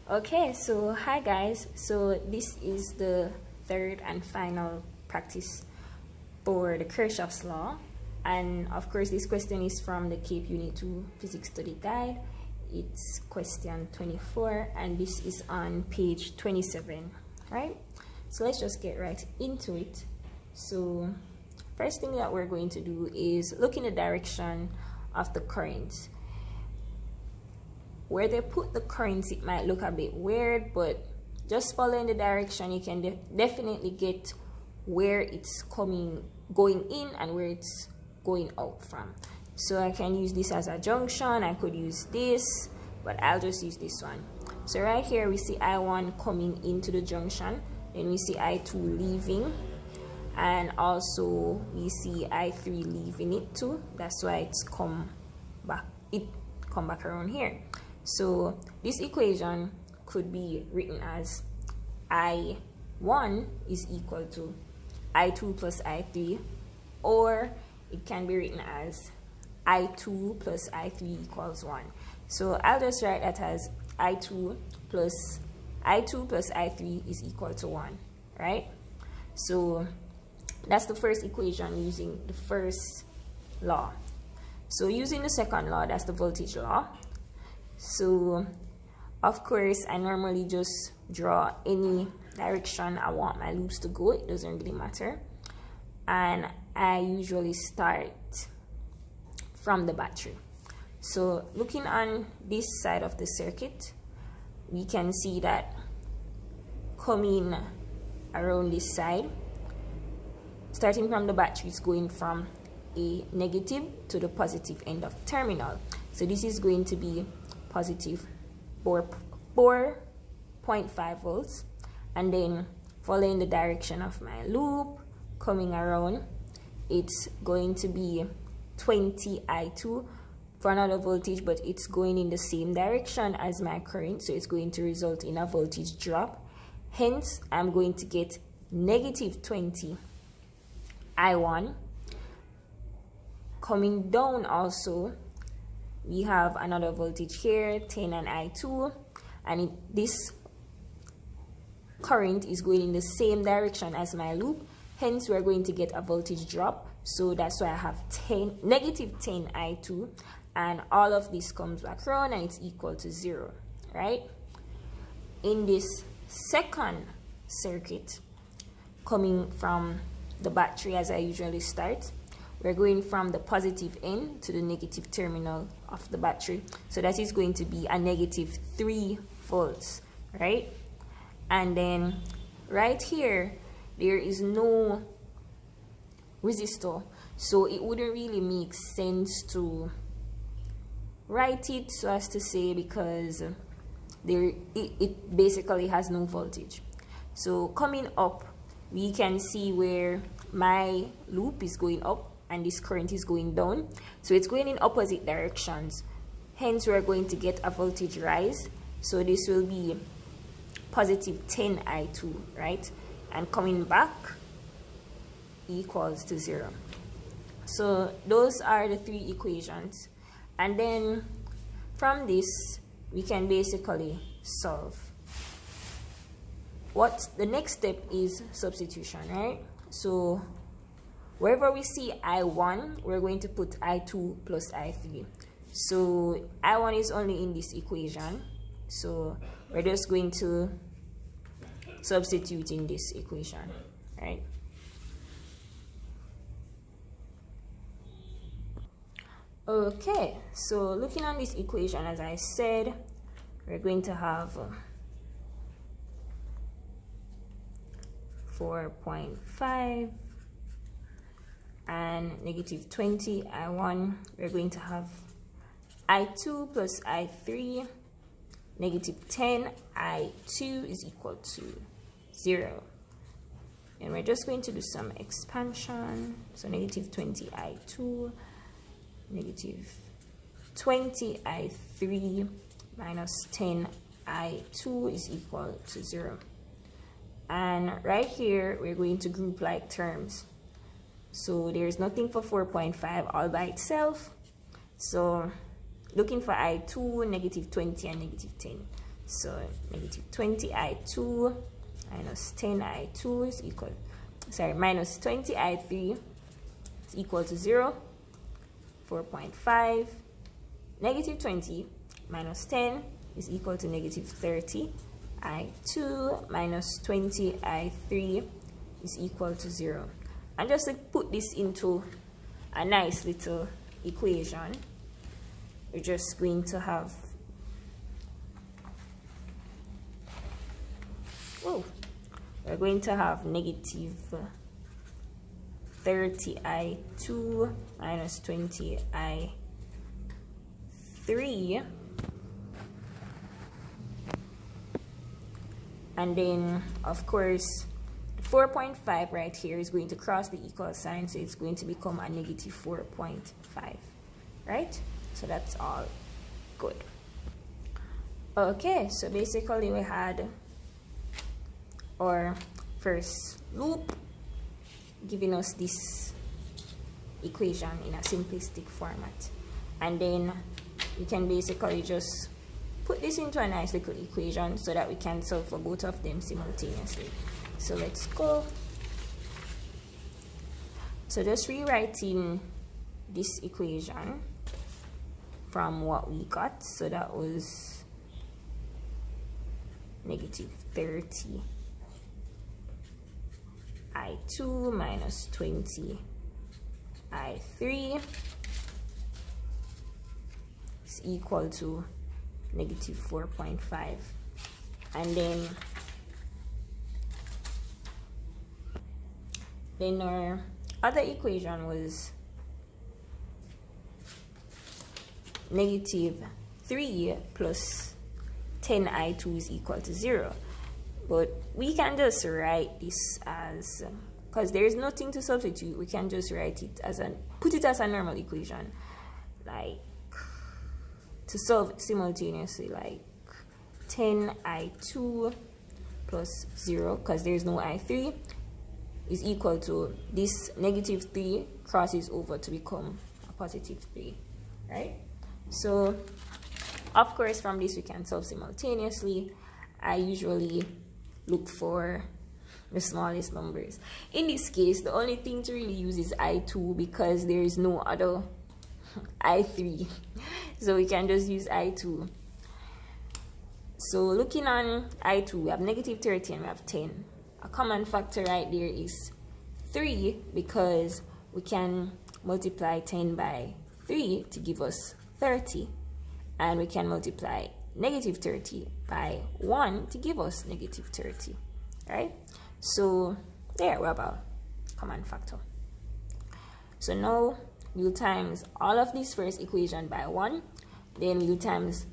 Okay, so hi guys. So this is the third and final practice for the Kirchhoff's law, and of course this question is from the Cape Unit 2 Physics Study Guide. It's question 24 and this is on page 27, right? So let's just get right into it. So first thing that we're going to do is look in the direction of the current. Where they put the currents, it might look a bit weird, but just following the direction, you can definitely get where it's going in and where it's going out from. So I can use this as a junction. I could use this, but I'll just use this one. So right here, we see I1 coming into the junction, then we see I2 leaving, and also we see I3 leaving it too. That's why it's come back around here. So this equation could be written as I1 is equal to I2 plus I3, or it can be written as I2 plus I3 equals 1. So I'll just write that as I2 plus I3 is equal to 1, right? So that's the first equation using the first law. So using the second law, that's the voltage law. So of course I normally just draw any direction I want my loops to go. It doesn't really matter, and I usually start from the battery. So looking on this side of the circuit, we can see that coming around this side, starting from the battery, is going from a negative to the positive end of the terminal. So this is going to be positive 4.5 volts, and then following the direction of my loop coming around, it's going to be 20 I2 for another voltage, but it's going in the same direction as my current, so it's going to result in a voltage drop. Hence I'm going to get negative 20 I1. Coming down also, we have another voltage here, 10 and I2, and this current is going in the same direction as my loop. Hence we're going to get a voltage drop. So that's why I have negative 10 I2, and all of this comes back around and it's equal to 0, right? In this second circuit, coming from the battery as I usually start, we're going from the positive end to the negative terminal of the battery. So that is going to be a negative 3 volts, right? And then right here, there is no resistor. So it wouldn't really make sense to write it so as to say, because it basically has no voltage. So coming up, we can see where my loop is going up and this current is going down, so it's going in opposite directions. Hence we're going to get a voltage rise. So this will be positive 10 I2, right? And coming back equals to 0. So those are the three equations, and then from this we can basically solve. What the next step is substitution, right? So wherever we see I1, we're going to put I2 plus I3. So I1 is only in this equation, so we're just going to substitute in this equation, right? Okay, so looking at this equation, as I said, we're going to have 4.5 and negative 20 I1. We're going to have I2 plus I3, negative 10 I2 is equal to 0. And we're just going to do some expansion. So negative 20 I2, negative 20 I3 minus 10 I2 is equal to 0. And right here, we're going to group like terms. So there's nothing for 4.5 all by itself. So looking for I2, negative 20 and negative 10. So negative 20i2 minus 10i2 is equal, sorry, minus 20i3 is equal to 0. 4.5. Negative 20 minus 10 is equal to negative 30. I2 minus 20i3 is equal to 0. And just to put this into a nice little equation, we're just going to have, we're going to have negative 30i2 minus 20i3, and then of course 4.5 right here is going to cross the equal sign, so it's going to become a negative 4.5, right? So that's all good. Okay, so basically we had our first loop giving us this equation in a simplistic format, and then we can basically just put this into a nice little equation so that we can solve for both of them simultaneously. So let's go. So just rewriting this equation from what we got, so that was negative 30 I2 minus 20 I3 is equal to negative 4.5, and then our other equation was negative 3 plus 10 I2 is equal to 0. But we can just write this as, because there is nothing to substitute, we can just write it as put it as a normal equation, like to solve simultaneously, like 10i2 plus 0, because there is no i3, is equal to this negative 3 crosses over to become a positive 3, right? So of course from this we can solve simultaneously. I usually look for the smallest numbers. In this case, the only thing to really use is I2 because there is no other I3. So we can just use I2. So looking on I2, we have negative 30 and we have 10. A common factor right there is 3 because we can multiply 10 by 3 to give us 30. And we can multiply negative 30 by 1 to give us negative 30, right? So there we have a common factor. So now we'll times all of this first equation by 1, then we'll times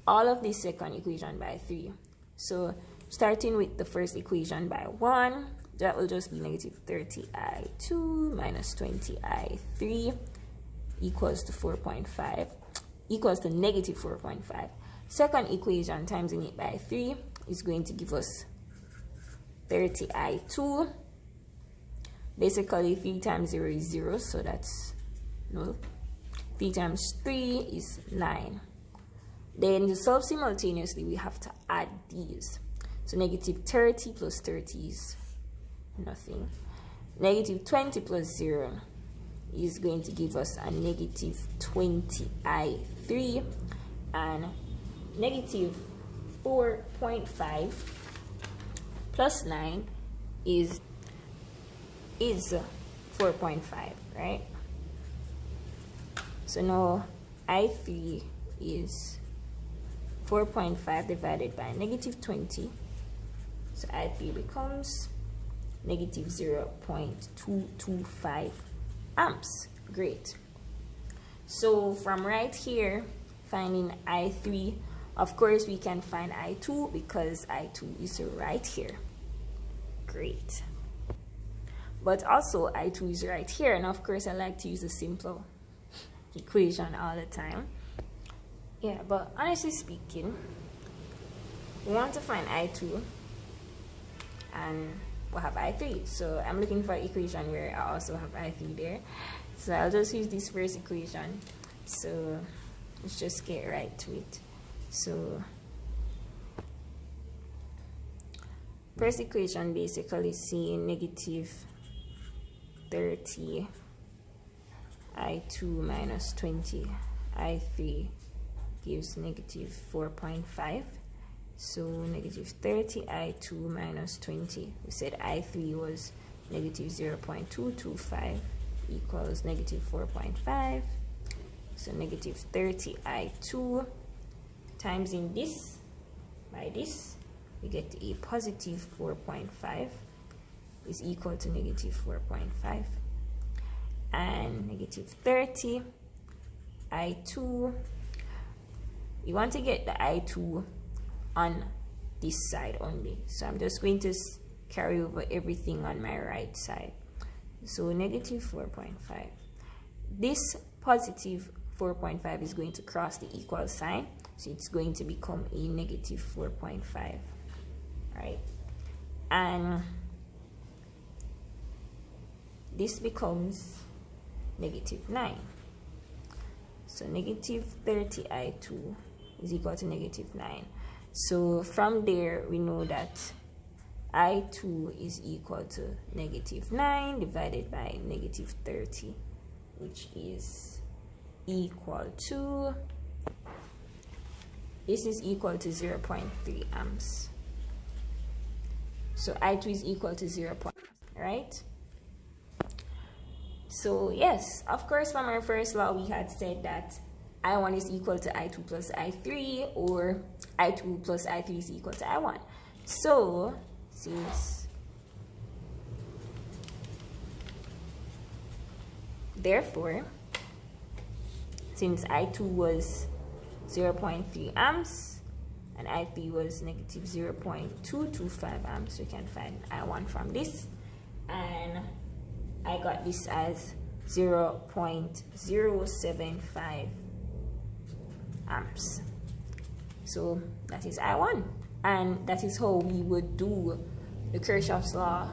all of this second equation by 3. So starting with the first equation by 1, that will just be negative 30i2 minus 20i3 equals to 4.5, equals to negative 4.5. Second equation timesing it by 3 is going to give us 30i2. Basically 3 times 0 is 0, so that's null. 3 times 3 is 9. Then to solve simultaneously we have to add these. So negative 30 plus 30 is nothing. Negative 20 plus 0 is going to give us a negative 20i3, and negative 4.5 plus 9 is 4.5, right? So now I3 is 4.5 divided by negative 20. So I3 becomes negative 0.225 amps. Great. So from right here, finding I3, of course we can find I2 because I2 is right here. Great. But also I2 is right here, and of course I like to use a simple equation all the time. Yeah, but honestly speaking, we want to find I2 and we have I3. So I'm looking for an equation where I also have I3 there. So I'll just use this first equation. So let's just get right to it. So First equation basically saying negative 30 I2 minus 20 I3 gives negative 4.5. So negative 30 I2 minus 20, we said I3 was negative 0.225 equals negative 4.5. So negative 30 I2 times in this by this, we get a positive 4.5 is equal to negative 4.5. And negative 30 I2, you want to get the I2 on this side only. So I'm just going to carry over everything on my right side. So negative 4.5. This positive 4.5 is going to cross the equal sign. So it's going to become a negative 4.5. Right? And this becomes negative 9. So negative 30 I2 is equal to negative 9. So from there, we know that I2 is equal to negative 9 divided by negative 30, which is equal to, this is equal to 0.3 amps. So I2 is equal to 0. Right? So yes, of course, from our first law, we had said that I1 is equal to I2 plus I3, or I2 plus I3 is equal to I1. So, therefore, since I2 was 0.3 amps and I3 was negative 0.225 amps, we can find I1 from this. And I got this as 0.075 amps. So that is I1. And that is how we would do the Kirchhoff's law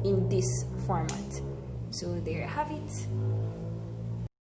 in this format. So there you have it.